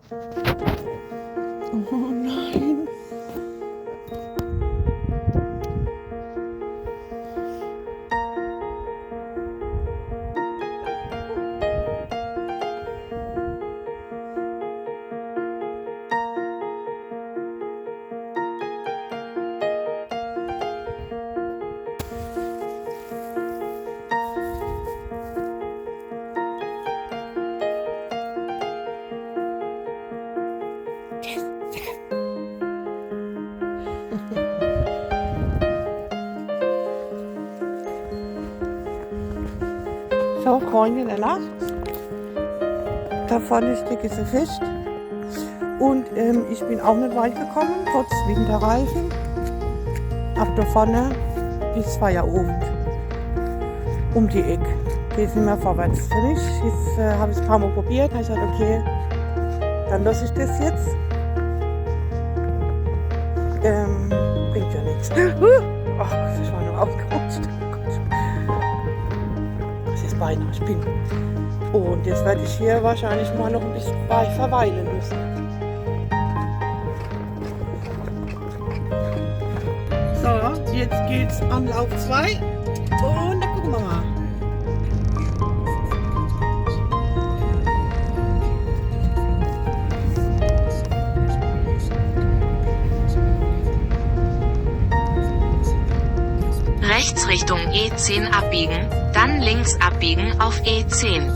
Oh nein. So, Freunde der Nacht. Da vorne steht ein Fisch. Und ich bin auch nicht weit gekommen, trotz Winterreifen. Ab da vorne bis Feierabend. Um die Ecke. Geht nicht mehr vorwärts für mich. Jetzt habe ich es ein paar Mal probiert. Da habe ich gesagt, okay, dann lasse ich das jetzt. Bringt ja nichts. Ach Gott, ich war noch ausgerutscht. Das ist beinahe Spinn. Und jetzt werde ich hier wahrscheinlich mal noch ein bisschen verweilen müssen. So, jetzt geht's an Lauf 2. Und dann gucken wir mal. Rechts Richtung E10 abbiegen, dann links abbiegen auf E10.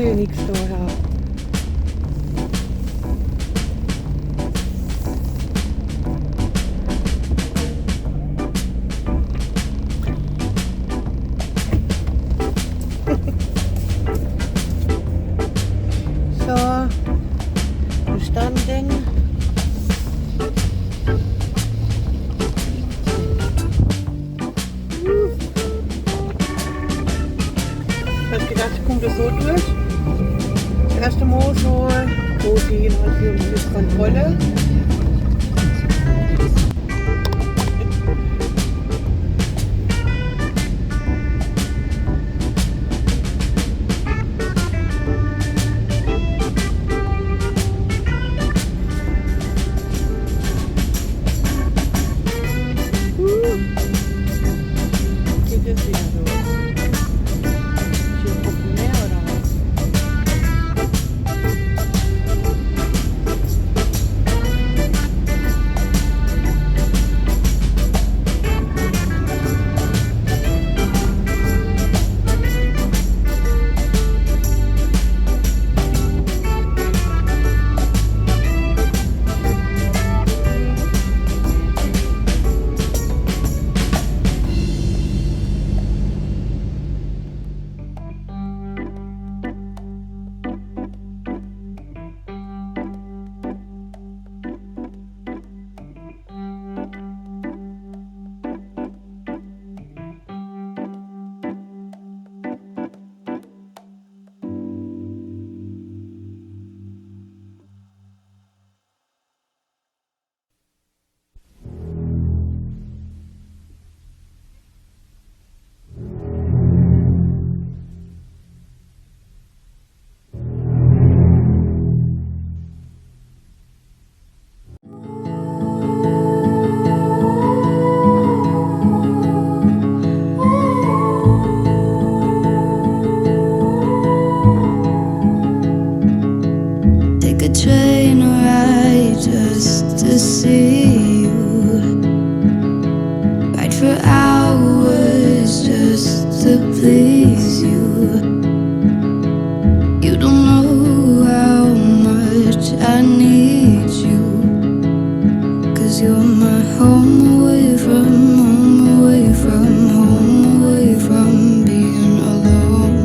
sehe nichts da. Ja. So, bestanden. Ich hab gedacht, ich komme das so durch. Das erste Mal so große Kontrolle. Geht das wieder so? Hier gucken mehr oder was? Take a train ride just to see you. Ride for hours just to please you. You don't know how much I need you. 'Cause you're my home away from home, away from home, away from being alone.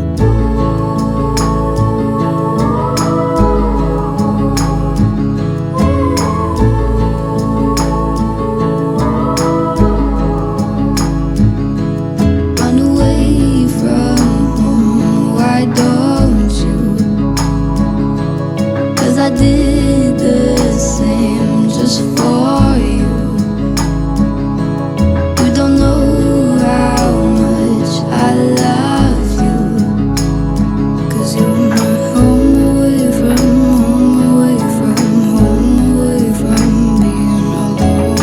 Run away from home, why don't you? 'Cause I did the same just for you. You don't know how much I love you. 'Cause you're my home away from home, away from home, away from being alone.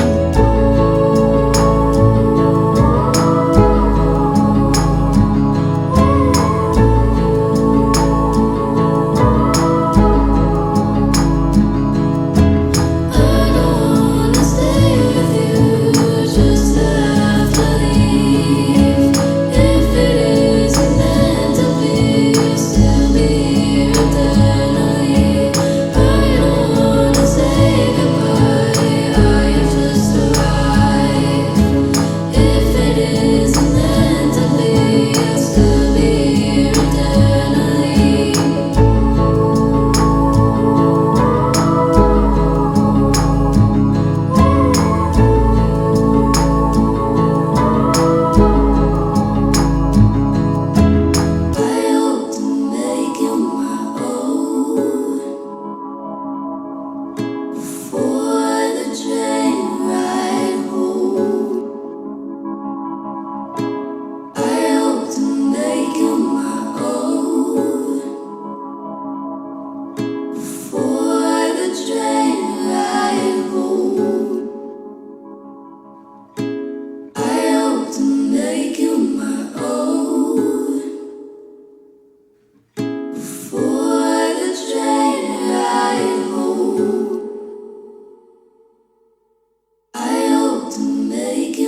I don't wanna stay with you just to have to leave. If it isn't meant to be, you'll still be here eternally. I don't wanna say goodbye, I just arrived. If it isn't meant to be, you'll still be here eternally. I hope to make you my own before the train ride home. I hope to make you my own before the train ride home. I hope to make you my own before the train ride home. I hope to make you